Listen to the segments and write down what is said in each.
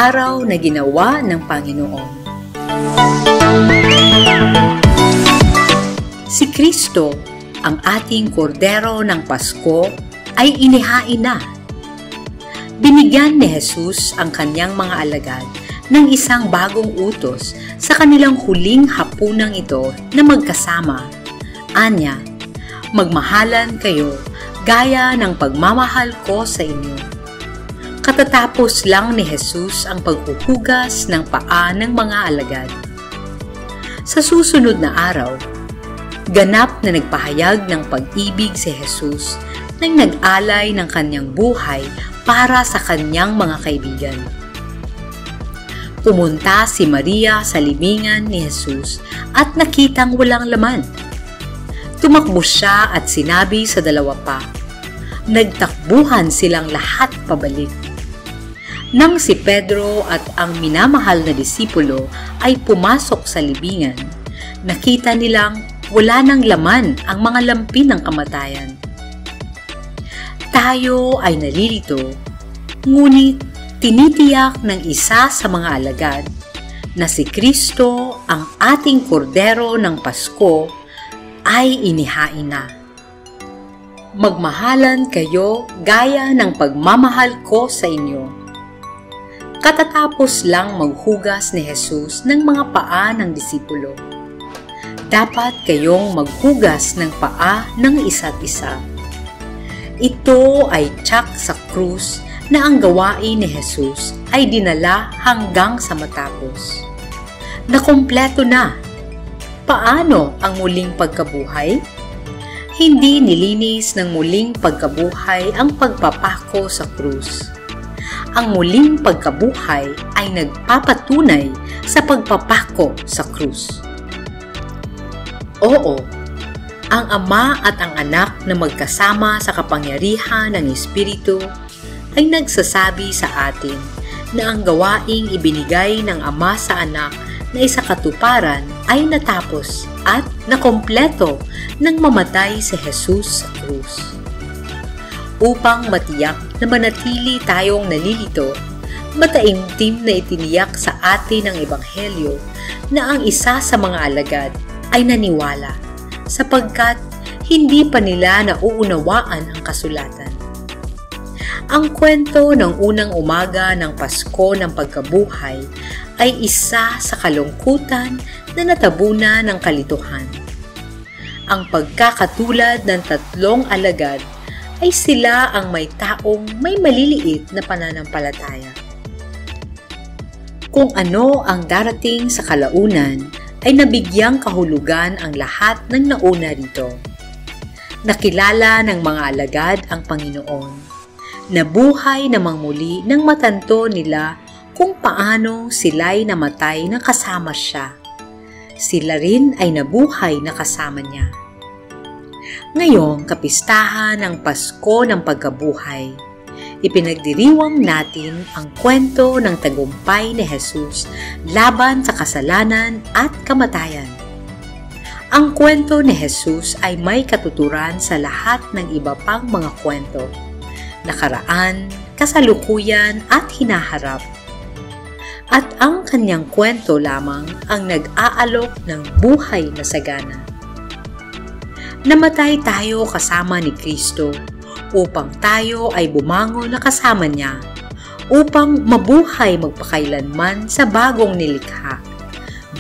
araw na ginawa ng Panginoon. Si Kristo, ang ating kordero ng Pasko, ay inihain na. Binigyan ni Jesus ang kanyang mga alagad ng isang bagong utos sa kanilang huling hapunang ito na magkasama. Anya, magmahalan kayo gaya ng pagmamahal ko sa inyo. Katatapos lang ni Jesus ang paghuhugas ng paa ng mga alagad. Sa susunod na araw, ganap na nagpahayag ng pag-ibig si Jesus nang nag-alay ng kanyang buhay para sa kanyang mga kaibigan. Pumunta si Maria sa libingan ni Jesus at nakitang walang laman. Tumakbo siya at sinabi sa dalawa pa. Nagtakbuhan silang lahat pabalik. Nang si Pedro at ang minamahal na disipulo ay pumasok sa libingan, nakita nilang wala nang laman ang mga lampi ng kamatayan. Tayo ay nalilito, ngunit tinitiyak ng isa sa mga alagad na si Kristo, ang ating kordero ng Pasko, ay inihain na. Magmahalan kayo gaya ng pagmamahal ko sa inyo. Katatapos lang maghugas ni Jesus ng mga paa ng disipulo. Dapat kayong maghugas ng paa ng isa't isa. Ito ay tiyak sa krus na ang gawain ni Jesus ay dinala hanggang sa matapos. Nakumpleto na. Paano ang muling pagkabuhay? Hindi nilinis ng muling pagkabuhay ang pagpapako sa krus. Ang muling pagkabuhay ay nagpapatunay sa pagpapako sa krus. Oo, ang Ama at ang Anak na magkasama sa kapangyarihan ng Espiritu ay nagsasabi sa atin na ang gawaing ibinigay ng Ama sa Anak na isakatuparan ay natapos at nakompleto nang mamatay si Jesus sa krus. Upang matiyak na manatili tayong nalilito, mataimtim na itiniyak sa atin ng Ebanghelyo na ang isa sa mga alagad ay naniwala sapagkat hindi pa nila nauunawaan ang kasulatan. Ang kwento ng unang umaga ng Pasko ng Pagkabuhay ay isa sa kalungkutan na natabunan ng kalituhan. Ang pagkakatulad ng tatlong alagad ay sila ang may taong may maliliit na pananampalataya. Kung ano ang darating sa kalaunan, ay nabigyang kahulugan ang lahat ng nauna rito. Nakilala ng mga alagad ang Panginoon. Nabuhay namang muli nang matanto nila kung paano sila'y namatay na kasama siya. Sila rin ay nabuhay na kasama niya. Ngayong kapistahan ng Pasko ng Pagkabuhay, ipinagdiriwang natin ang kwento ng tagumpay ni Jesus laban sa kasalanan at kamatayan. Ang kwento ni Jesus ay may katuturan sa lahat ng iba pang mga kwento, nakaraan, kasalukuyan at hinaharap. At ang kanyang kwento lamang ang nag-aalok ng buhay na sagana. Namatay tayo kasama ni Kristo upang tayo ay bumangon na kasama niya, upang mabuhay magpakailanman sa bagong nilikha,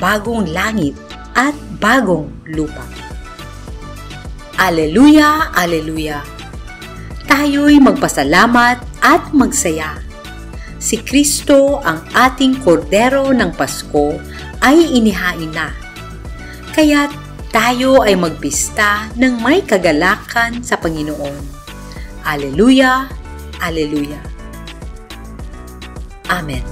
bagong langit at bagong lupa. Aleluya, aleluya! Tayo'y magpasalamat at magsaya. Si Kristo, ang ating kordero ng Pasko, ay inihain na. Kaya't tayo ay magpista ng may kagalakan sa Panginoon. Aleluya, aleluya. Amen.